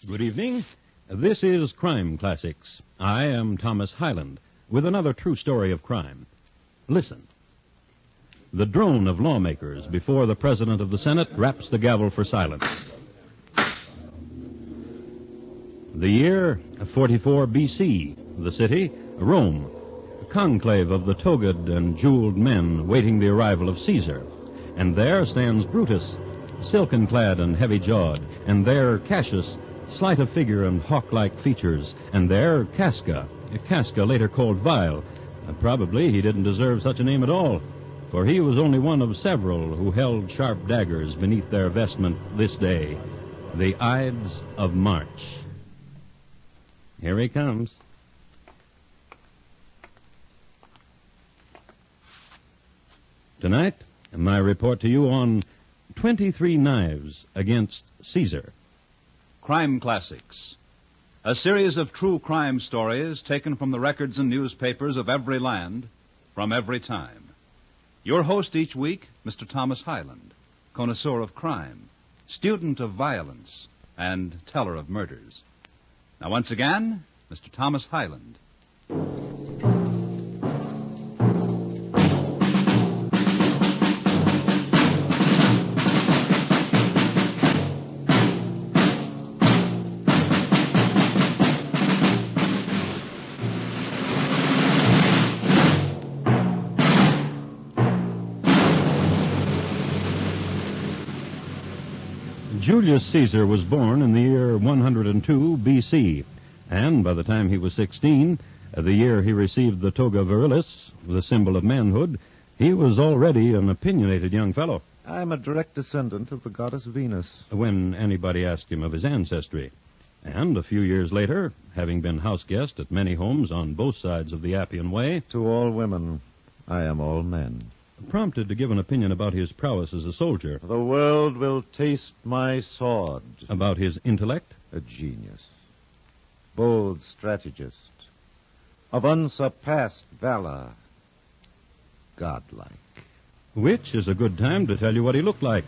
Good evening. This is Crime Classics. I am Thomas Hyland with another true story of crime. Listen. The drone of lawmakers before the President of the Senate raps the gavel for silence. The year 44 B.C. The city, Rome. A conclave of the togaed and jeweled men waiting the arrival of Caesar. And there stands Brutus, silken-clad and heavy-jawed. And there Cassius, slight of figure and hawk-like features. And there Casca later called Vile. Probably he didn't deserve such a name at all, for he was only one of several who held sharp daggers beneath their vestment this day, the Ides of March. Here he comes. Tonight, my report to you on 23 Knives Against Caesar. Crime Classics, a series of true crime stories taken from the records and newspapers of every land, from every time. Your host each week, Mr. Thomas Hyland, connoisseur of crime, student of violence, and teller of murders. Now, once again, Mr. Thomas Hyland. Julius Caesar was born in the year 102 B.C., and by the time he was 16, the year he received the toga virilis, the symbol of manhood, he was already an opinionated young fellow. I'm a direct descendant of the goddess Venus. When anybody asked him of his ancestry. And a few years later, having been house guest at many homes on both sides of the Appian Way, To all women, I am all men. prompted to give an opinion about his prowess as a soldier, The world will taste my sword. about his intellect, A genius. Bold strategist. Of unsurpassed valor. Godlike. which is a good time to tell you what he looked like.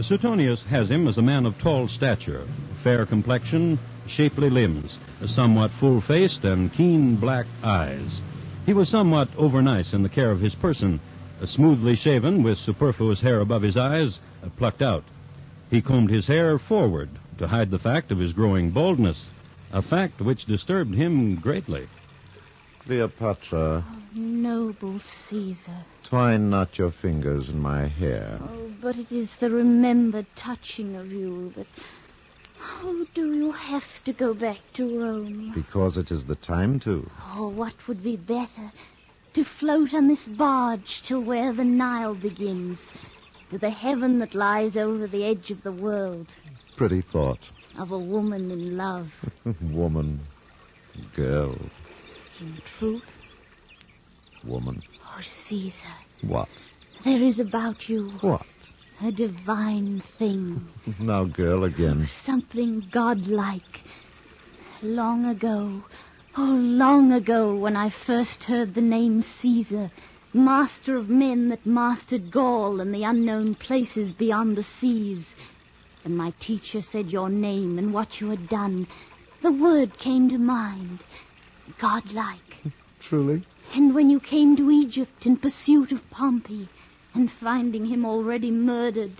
Suetonius has him as a man of tall stature, fair complexion, shapely limbs, somewhat full-faced, and keen black eyes. He was somewhat overnice in the care of his person, smoothly shaven with superfluous hair above his eyes, plucked out. He combed his hair forward to hide the fact of his growing baldness, a fact which disturbed him greatly. Cleopatra, Noble Caesar. twine not your fingers in my hair. Oh, but it is the remembered touching of you that... Oh, do you have to go back to Rome? Because it is the time to. Oh, what would be better? To float on this barge till where the Nile begins, to the heaven that lies over the edge of the world, Pretty thought. of a woman in love. Woman. Girl. In truth, Woman. oh, Caesar, What? there is about you What? a divine thing. Now, girl, again. Something godlike. Long ago, when I first heard the name Caesar, master of men that mastered Gaul and the unknown places beyond the seas, and my teacher said your name and what you had done, the word came to mind. Godlike. Truly? And when you came to Egypt in pursuit of Pompey, and finding him already murdered,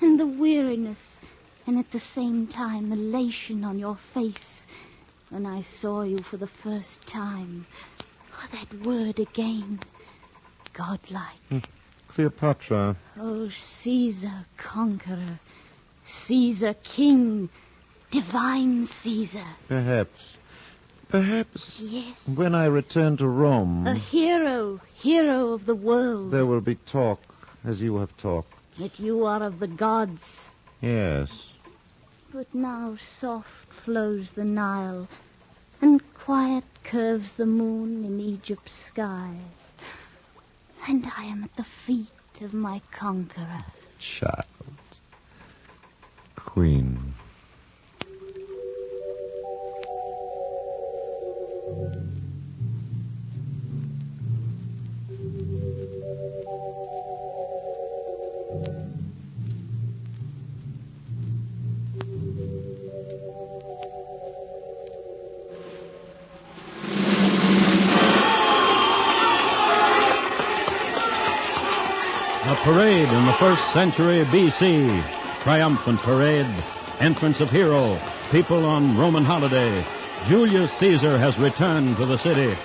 and the weariness, and at the same time elation on your face, when I saw you for the first time. Oh, that word again. Godlike. Cleopatra. Oh, Caesar, conqueror. Caesar, king. Divine Caesar. Perhaps, Yes. when I return to Rome, A hero of the world. there will be talk, as you have talked. That you are of the gods. Yes. But now soft flows the Nile, and quiet curves the moon in Egypt's sky. And I am at the feet of my conqueror. Child. Queen. parade in the 1st century B.C. Triumphant parade, entrance of hero, people on Roman holiday. Julius Caesar has returned to the city.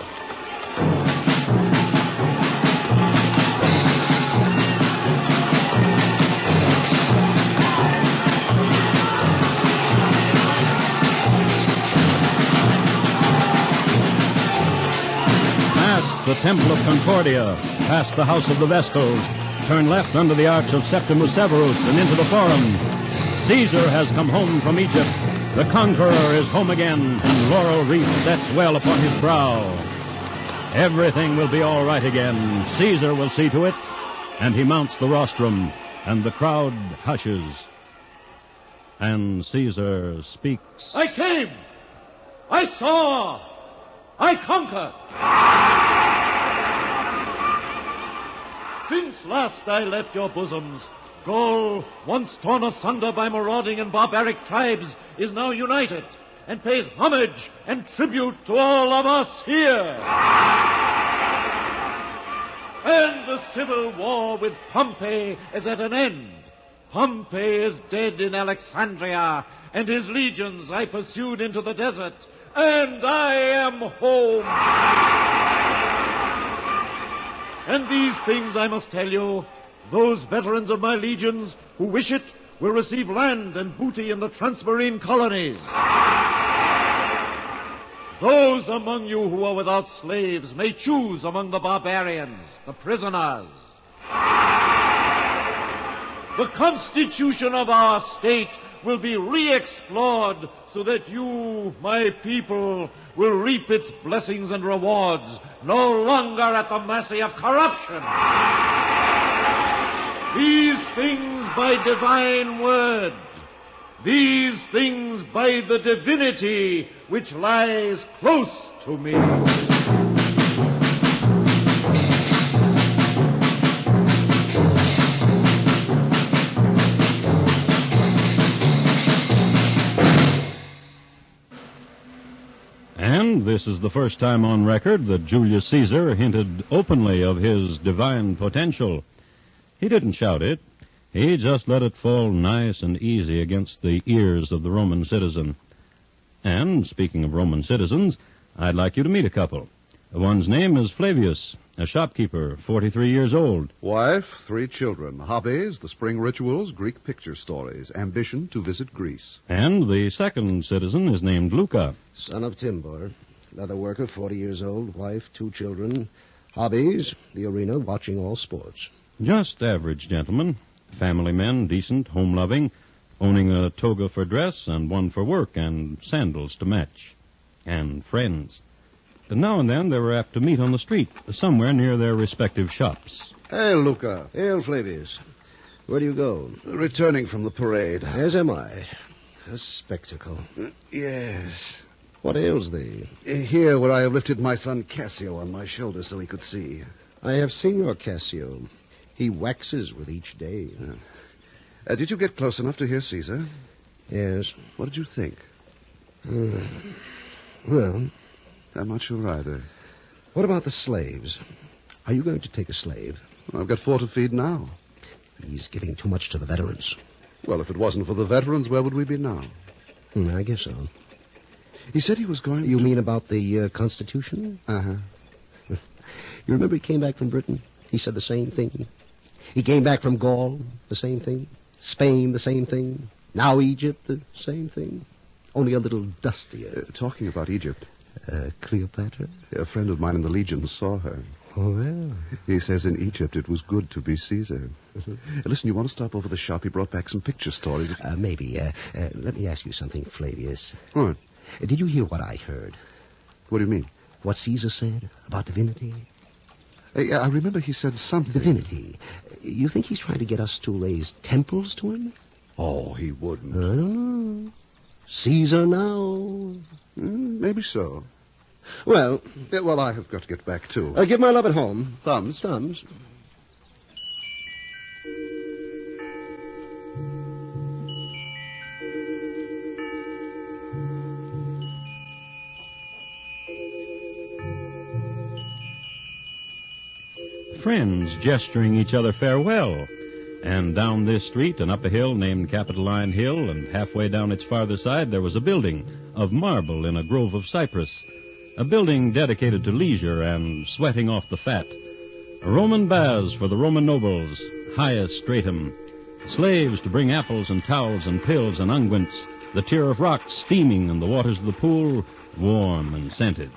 Past the Temple of Concordia, past the House of the Vestals, turn left under the Arch of Septimus Severus and into the Forum. Caesar has come home from Egypt. The conqueror is home again, and laurel wreath sets well upon his brow. Everything will be all right again. Caesar will see to it, and he mounts the rostrum, and the crowd hushes. And Caesar speaks. I came! I saw! I conquered! Since last I left your bosoms, Gaul, once torn asunder by marauding and barbaric tribes, is now united and pays homage and tribute to all of us here. And the civil war with Pompey is at an end. Pompey is dead in Alexandria, and his legions I pursued into the desert, and I am home. And these things I must tell you. Those veterans of my legions who wish it will receive land and booty in the transmarine colonies. Those among you who are without slaves may choose among the barbarians, the prisoners. The constitution of our state will be re-explored so that you, my people, will reap its blessings and rewards, no longer at the mercy of corruption. These things by divine word. These things by the divinity which lies close to me. And this is the first time on record that Julius Caesar hinted openly of his divine potential. He didn't shout it. He just let it fall nice and easy against the ears of the Roman citizen. And, speaking of Roman citizens, I'd like you to meet a couple. One's name is Flavius, a shopkeeper, 43 years old. Wife, 3 children. Hobbies, the spring rituals, Greek picture stories. Ambition to visit Greece. And the second citizen is named Luca. Son of Timbor. Leather worker, 40 years old. Wife, 2 children. Hobbies, the arena, watching all sports. Just average gentlemen. Family men, decent, home-loving, owning a toga for dress and one for work and sandals to match. And friends. And now and then they were apt to meet on the street, somewhere near their respective shops. Hey, Luca. Hail, Flavius. Where do you go? Returning from the parade. As am I. A spectacle. Yes. What ails thee? Here, where I have lifted my son Cassio on my shoulder so he could see. I have seen your Cassio. He waxes with each day. Did you get close enough to hear Caesar? Yes. What did you think? Well, I'm not sure either. what about the slaves? Are you going to take a slave? I've got 4 to feed now. He's giving too much to the veterans. Well, if it wasn't for the veterans, where would we be now? I guess so. He said he was going You to... mean about the Constitution? Uh-huh. You remember he came back from Britain? He said the same thing. He came back from Gaul, the same thing. Spain, the same thing. Now Egypt, the same thing. Only a little dustier. Talking about Egypt. Cleopatra? A friend of mine in the Legion saw her. Oh, well. He says in Egypt it was good to be Caesar. Listen, you want to stop over the shop? He brought back some picture stories. Maybe. Let me ask you something, Flavius. What? Did you hear what I heard? What do you mean? What Caesar said about divinity? I remember he said something. Divinity. You think he's trying to get us to raise temples to him? Oh, he wouldn't. I don't know. Caesar now. Maybe so. Well, Well, I have got to get back, too. give my love at home. Thumbs? Thumbs. friends gesturing each other farewell. And down this street and up a hill named Capitoline Hill, and halfway down its farther side there was a building of marble in a grove of cypress, a building dedicated to leisure and sweating off the fat. Roman baths for the Roman nobles, highest stratum, slaves to bring apples and towels and pills and unguents, the tier of rocks steaming and the waters of the pool warm and scented.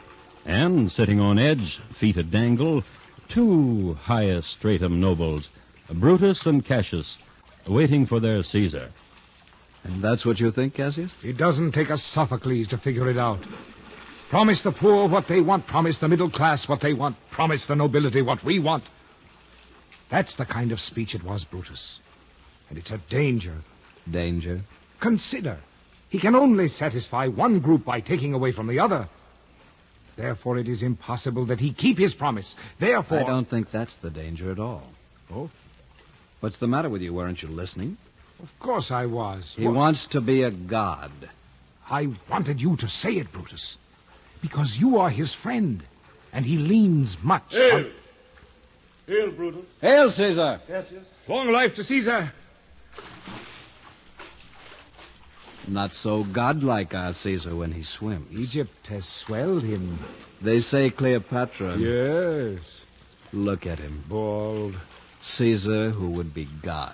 And sitting on edge, feet a dangle, two highest stratum nobles, Brutus and Cassius, waiting for their Caesar. And that's what you think, Cassius? It doesn't take a Sophocles to figure it out. Promise the poor what they want, promise the middle class what they want, promise the nobility what we want. That's the kind of speech it was, Brutus. And it's a danger. Danger? Consider, he can only satisfy one group by taking away from the other. Therefore, it is impossible that he keep his promise. Therefore... I don't think that's the danger at all. Oh? What's the matter with you? Weren't you listening? Of course I was. He wants to be a god. I wanted you to say it, Brutus. Because you are his friend, and he leans much Hail! on... Hail, Brutus. Hail, Caesar! Cassius. Long life to Caesar. Not so godlike, our Caesar, when he swims. Egypt has swelled him. They say Cleopatra. Yes. Look at him. Bald. Caesar, who would be God.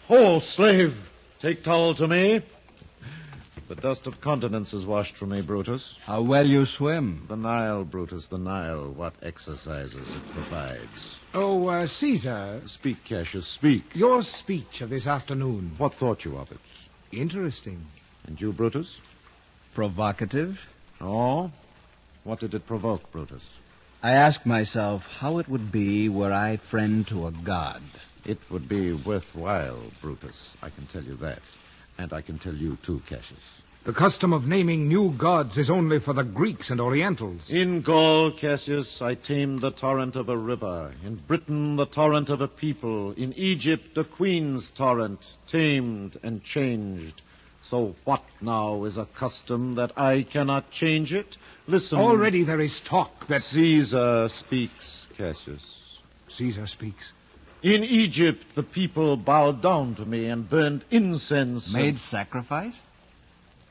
Ho, slave. Take towel to me. The dust of continents is washed from me, Brutus. How well you swim. The Nile, Brutus, the Nile. What exercises it provides. Oh, Caesar, Speak, Cassius, speak. your speech of this afternoon. What thought you of it? Interesting. And you, Brutus? Provocative. Oh? What did it provoke, Brutus? I asked myself how it would be were I friend to a god. It would be worthwhile, Brutus. I can tell you that. And I can tell you, too, Cassius. The custom of naming new gods is only for the Greeks and Orientals. In Gaul, Cassius, I tamed the torrent of a river. In Britain, the torrent of a people. In Egypt, a queen's torrent, tamed and changed. So what now is a custom that I cannot change it? Listen. Already there is talk that... Caesar speaks, Cassius. Caesar speaks. In Egypt, the people bowed down to me and burned incense. Made sacrifice?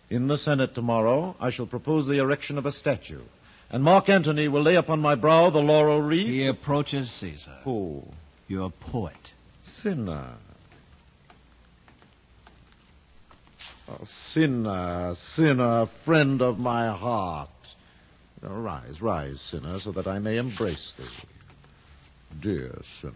In the Senate tomorrow, I shall propose the erection of a statue. And Mark Antony will lay upon my brow the laurel wreath. He approaches Caesar. Who? Your poet. Sinner. Oh, sinner, sinner, friend of my heart. Rise, rise, sinner, so that I may embrace thee. Dear sinner.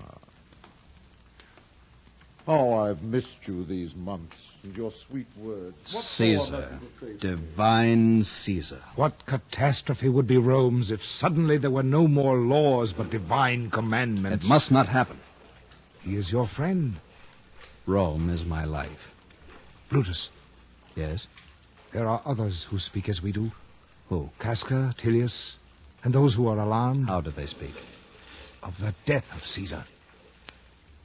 Oh, I've missed you these months, and your sweet words. What Caesar. more have you to say? Divine Caesar. What catastrophe would be Rome's if suddenly there were no more laws but divine commandments? It must not happen. He is your friend. Rome is my life. Brutus, Yes? there are others who speak as we do. Who? Casca, Tilius, and those who are alarmed How do they speak? of the death of Caesar.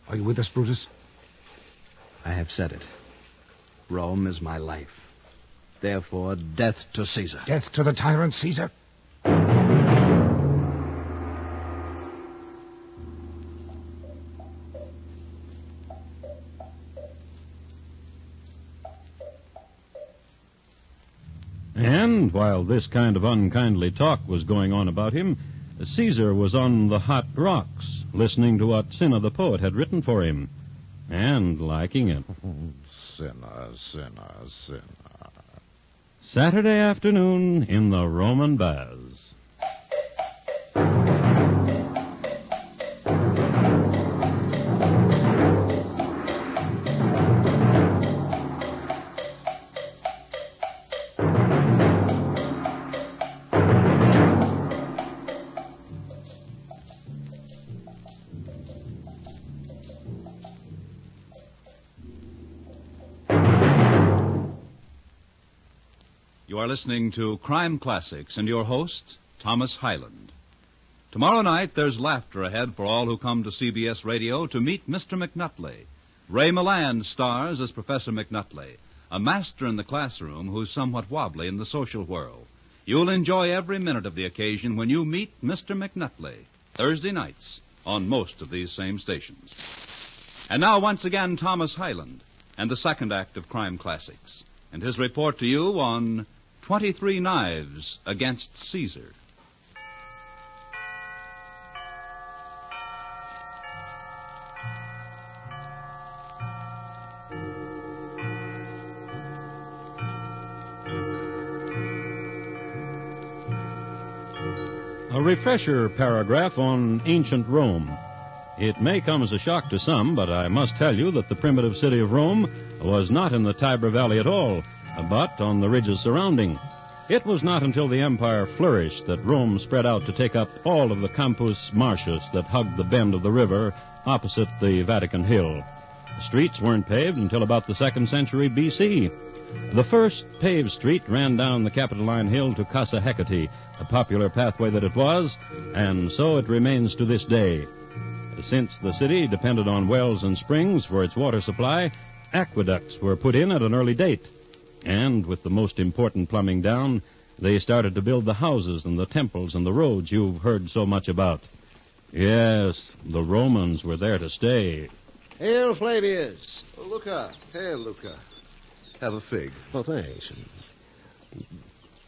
Are you with us, Brutus? I have said it. Rome is my life. Therefore, death to Caesar. Death to the tyrant Caesar? And while this kind of unkindly talk was going on about him, Caesar was on the hot rocks, listening to what Cinna the poet had written for him, and liking it. Sinner, sinner, sinner. Saturday afternoon in the Roman baths. You are listening to Crime Classics and your host, Thomas Hyland. Tomorrow night, there's laughter ahead for all who come to CBS Radio to meet Mr. McNutley. Ray Milland stars as Professor McNutley, a master in the classroom who's somewhat wobbly in the social world. You'll enjoy every minute of the occasion when you meet Mr. McNutley, Thursday nights, on most of these same stations. And now, once again, Thomas Hyland and the second act of Crime Classics, and his report to you on 23 Knives Against Caesar. A refresher paragraph on ancient Rome. It may come as a shock to some, but I must tell you that the primitive city of Rome was not in the Tiber Valley at all, but on the ridges surrounding. It was not until the empire flourished that Rome spread out to take up all of the Campus Martius that hugged the bend of the river opposite the Vatican Hill. The streets weren't paved until about the 2nd century B.C. The first paved street ran down the Capitoline Hill to Casa Hecate, a popular pathway that it was, and so it remains to this day. Since the city depended on wells and springs for its water supply, aqueducts were put in at an early date. And with the most important plumbing down, they started to build the houses and the temples and the roads you've heard so much about. Yes, the Romans were there to stay. Hail, Flavius. Oh, Luca. Hey, Luca. Have a fig. Oh, thanks.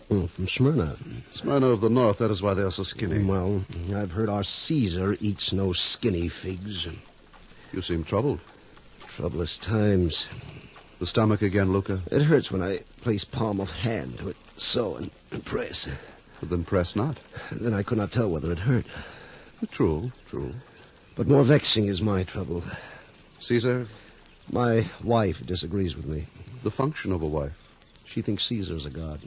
From Smyrna. Smyrna of the north, that is why they are so skinny. Well, I've heard our Caesar eats no skinny figs. You seem troubled. Troublous times. The stomach again, Luca? It hurts when I place palm of hand to it, so, and press. Then press not. Then I could not tell whether it hurt. True. But more vexing is my trouble. Caesar? My wife disagrees with me. The function of a wife? She thinks Caesar's a god.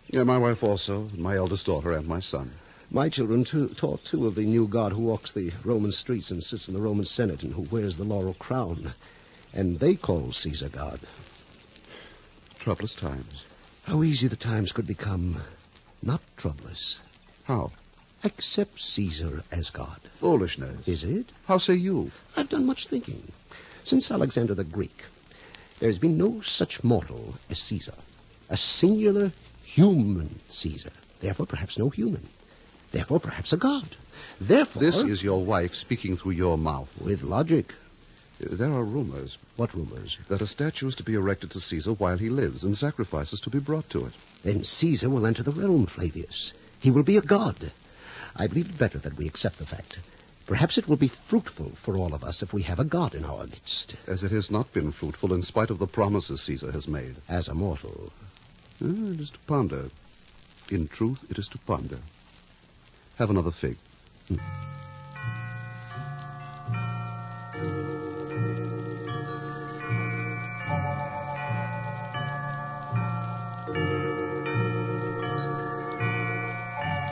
Yeah, my wife also, my eldest daughter, and my son. My children taught too of the new god who walks the Roman streets and sits in the Roman Senate and who wears the laurel crown. And they call Caesar God. Troublous times. How easy the times could become. Not troublous. How? Accept Caesar as God. Foolishness. Is it? How say you? I've done much thinking. Since Alexander the Greek, there's been no such mortal as Caesar. A singular human Caesar. Therefore, perhaps no human. Therefore, perhaps a god. Therefore... This is your wife speaking through your mouth. With logic. There are rumors. What rumors? That a statue is to be erected to Caesar while he lives, and sacrifices to be brought to it. Then Caesar will enter the realm, Flavius. He will be a god. I believe it better that we accept the fact. Perhaps it will be fruitful for all of us if we have a god in our midst. As it has not been fruitful in spite of the promises Caesar has made. As a mortal. It is to ponder. In truth, it is to ponder. Have another fig.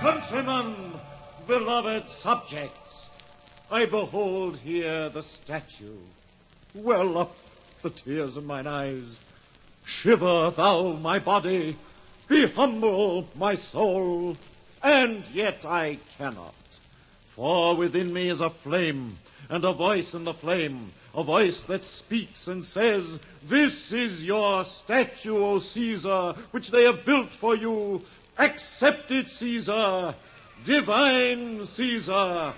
Countrymen, beloved subjects, I behold here the statue. Well up the tears in mine eyes. Shiver thou my body, be humble my soul, and yet I cannot. For within me is a flame, and a voice in the flame, a voice that speaks and says, "This is your statue, O Caesar, which they have built for you. Accept it, Caesar, divine Caesar.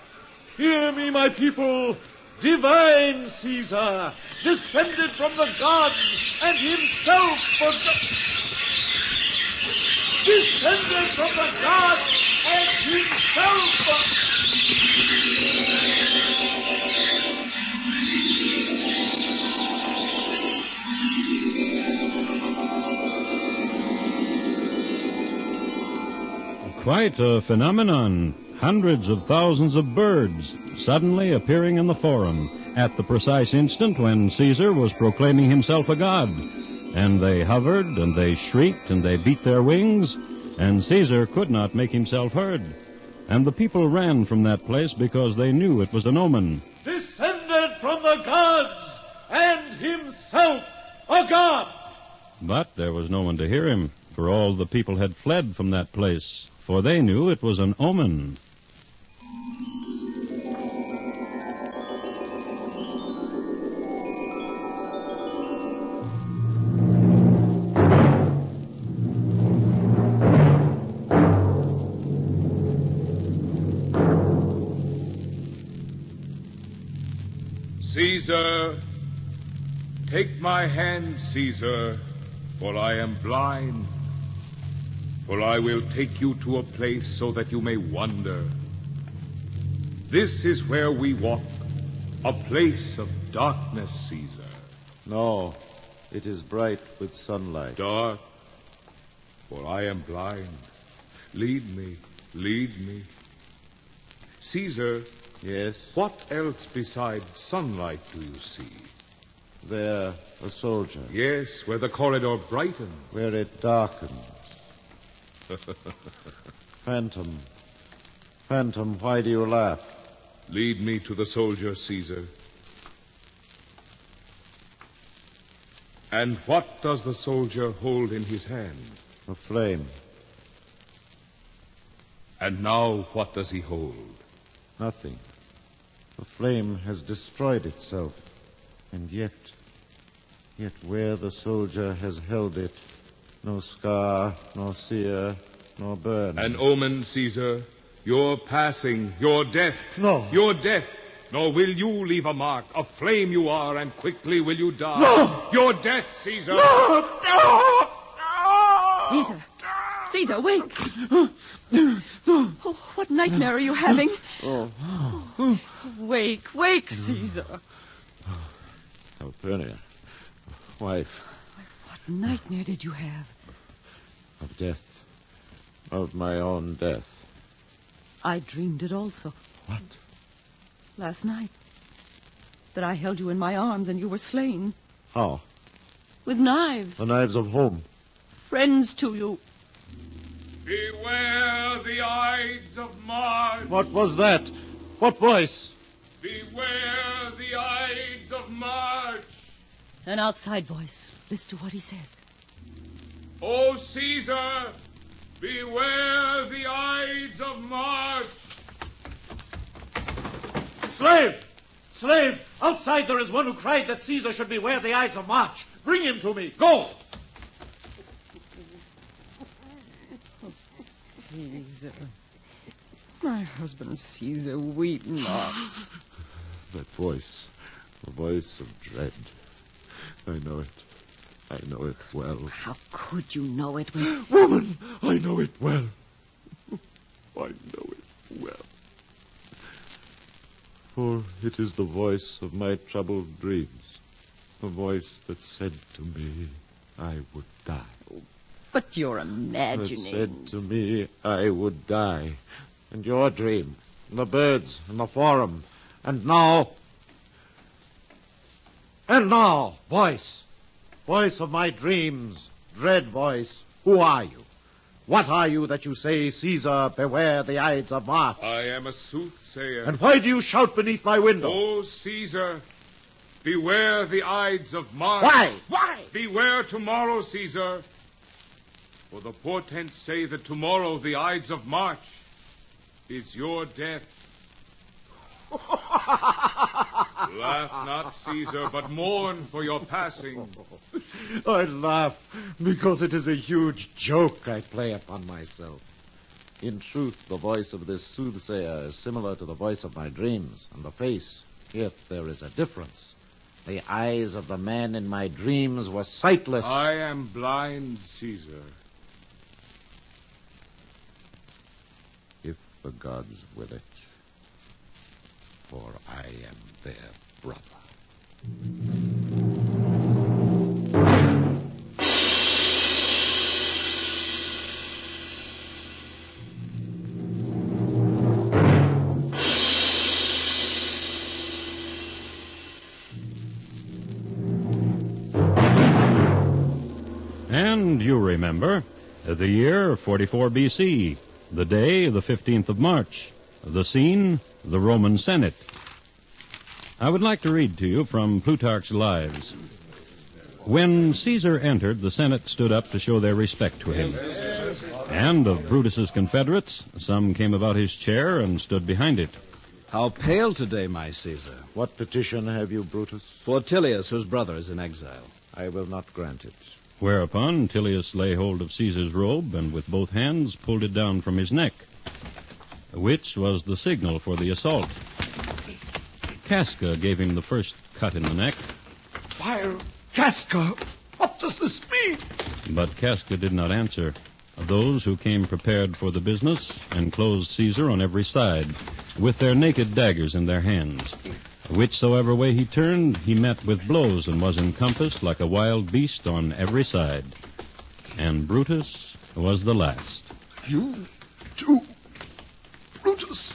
Hear me, my people, divine Caesar, descended from the gods and himself descended from the gods and himself Quite a phenomenon. Hundreds of thousands of birds suddenly appearing in the forum at the precise instant when Caesar was proclaiming himself a god. And they hovered, and they shrieked, and they beat their wings, and Caesar could not make himself heard. And the people ran from that place because they knew it was an omen. descended from the gods and himself a god. But there was no one to hear him, for all the people had fled from that place, for they knew it was an omen. Caesar, take my hand, Caesar, for I am blind. For I will take you to a place so that you may wander. This is where we walk, a place of darkness, Caesar. No, it is bright with sunlight. Dark, for I am blind. Lead me, lead me. Caesar, Yes? what else besides sunlight do you see? There, a soldier. Yes, where the corridor brightens. Where it darkens. Phantom. Phantom, why do you laugh? Lead me to the soldier, Caesar. And what does the soldier hold in his hand? A flame. And now what does he hold? Nothing. The flame has destroyed itself. And yet where the soldier has held it, no scar, nor sear, nor burn. An omen, Caesar. Your passing, your death. No. Your death. Nor will you leave a mark. A flame you are, and quickly will you die. No. Your death, Caesar. No. No. Caesar. Caesar, wake. Oh, what nightmare are you having? Oh. Wake, wake, Caesar. Calpurnia, wife What nightmare did you have? of death, of my own death. I dreamed it also. What? Last night. That I held you in my arms and you were slain. How? With knives. The knives of whom? Friends to you. Beware the Ides of March. What was that? What voice? Beware the Ides of March. An outside voice. Listen to what he says. O Caesar, beware the Ides of March. Slave! Slave! Outside there is one who cried that Caesar should beware the Ides of March. Bring him to me. Go! Caesar. My husband Caesar, weep not. That voice, the voice of dread. I know it. I know it well. How could you know it when... Woman, I know it well. I know it well. For it is the voice of my troubled dreams. The voice that said to me, I would die. But you're That imagining. said to me, I would die. And your dream, and the birds, and the forum. And now, voice. Voice of my dreams, dread voice, who are you? What are you that you say, Caesar, beware the Ides of March? I am a soothsayer. And why do you shout beneath my window? O Caesar, beware the Ides of March. Why? Why? Beware tomorrow, Caesar. For the portents say that tomorrow the Ides of March is your death. Laugh not, Caesar, but mourn for your passing. I laugh because it is a huge joke I play upon myself. In truth, the voice of this soothsayer is similar to the voice of my dreams, and the face, yet there is a difference. The eyes of the man in my dreams were sightless. I am blind, Caesar. If the gods will it, for I am their brother. And you remember, the year 44 B.C., the day, the 15th of March, the scene, the Roman Senate. I would like to read to you from Plutarch's Lives. When Caesar entered, the Senate stood up to show their respect to him. And of Brutus's confederates, some came about his chair and stood behind it. How pale today, my Caesar. What petition have you, Brutus? For Tilius, whose brother is in exile. I will not grant it. Whereupon Tilius lay hold of Caesar's robe and with both hands pulled it down from his neck, which was the signal for the assault. Casca gave him the first cut in the neck. Fire Casca! What does this mean? But Casca did not answer. Those who came prepared for the business enclosed Caesar on every side, with their naked daggers in their hands. Whichsoever way he turned, he met with blows and was encompassed like a wild beast on every side. And Brutus was the last. You too, Brutus.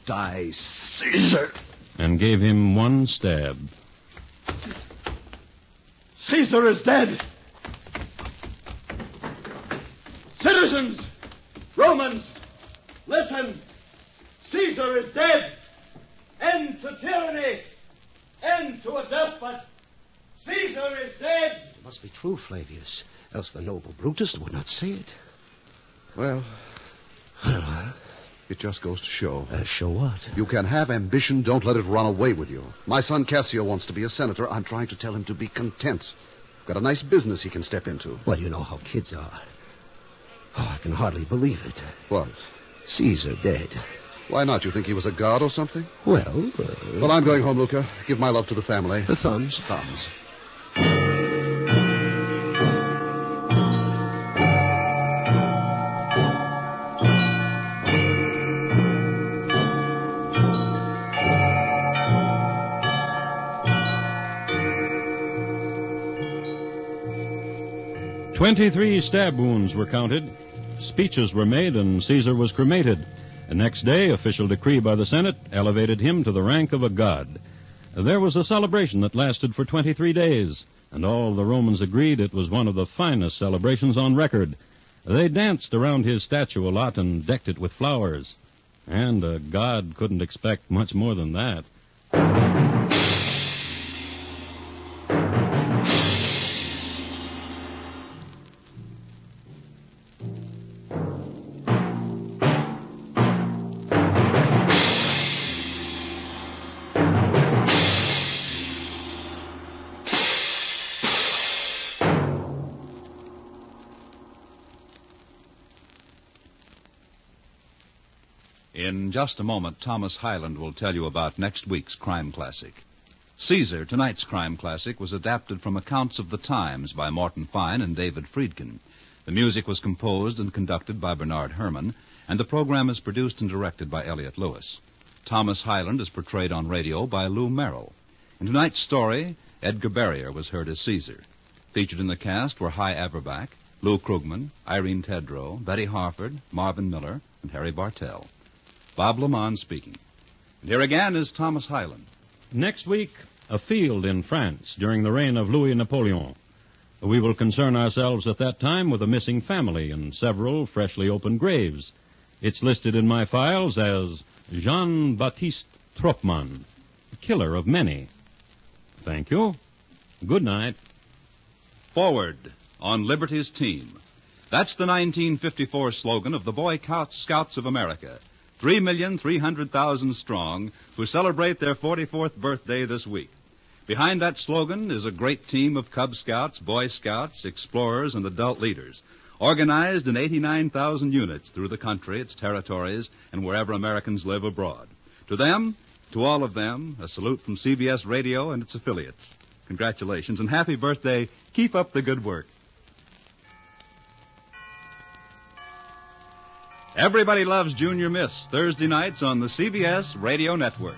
Die, Caesar. And gave him one stab. Caesar is dead. Citizens, Romans, listen. Caesar is dead. End to tyranny. End to a despot. Caesar is dead. It must be true, Flavius, else the noble Brutus would not say it. Well, it just goes to show. Show what? You can have ambition, don't let it run away with you. My son Cassio wants to be a senator. I'm trying to tell him to be content. Got a nice business he can step into. Well, you know how kids are. Oh, I can hardly believe it. What? Caesar dead. Why not? You think he was a god or something? Well, Well, I'm going home, Luca. Give my love to the family. The thumbs. Thumbs. 23 stab wounds were counted. Speeches were made, and Caesar was cremated. The next day, official decree by the Senate elevated him to the rank of a god. There was a celebration that lasted for 23 days, and all the Romans agreed it was one of the finest celebrations on record. They danced around his statue a lot and decked it with flowers. And a god couldn't expect much more than that. In just a moment, Thomas Hyland will tell you about next week's Crime Classic. Caesar, tonight's Crime Classic, was adapted from accounts of the times by Morton Fine and David Friedkin. The music was composed and conducted by Bernard Herrmann, and the program is produced and directed by Elliott Lewis. Thomas Hyland is portrayed on radio by Lou Merrill. In tonight's story, Edgar Barrier was heard as Caesar. Featured in the cast were Hy Averback, Lou Krugman, Irene Tedrow, Betty Harford, Marvin Miller, and Harry Bartell. Bob Lamont speaking. And here again is Thomas Hyland. Next week, a field in France during the reign of Louis Napoleon. We will concern ourselves at that time with a missing family and several freshly opened graves. It's listed in my files as Jean-Baptiste Tropman, killer of many. Thank you. Good night. Forward on Liberty's team. That's the 1954 slogan of the Boy Scouts of America. 3,300,000 strong, who celebrate their 44th birthday this week. Behind that slogan is a great team of Cub Scouts, Boy Scouts, explorers, and adult leaders, organized in 89,000 units through the country, its territories, and wherever Americans live abroad. To them, to all of them, a salute from CBS Radio and its affiliates. Congratulations and happy birthday. Keep up the good work. Everybody Loves Junior Miss, Thursday nights on the CBS Radio Network.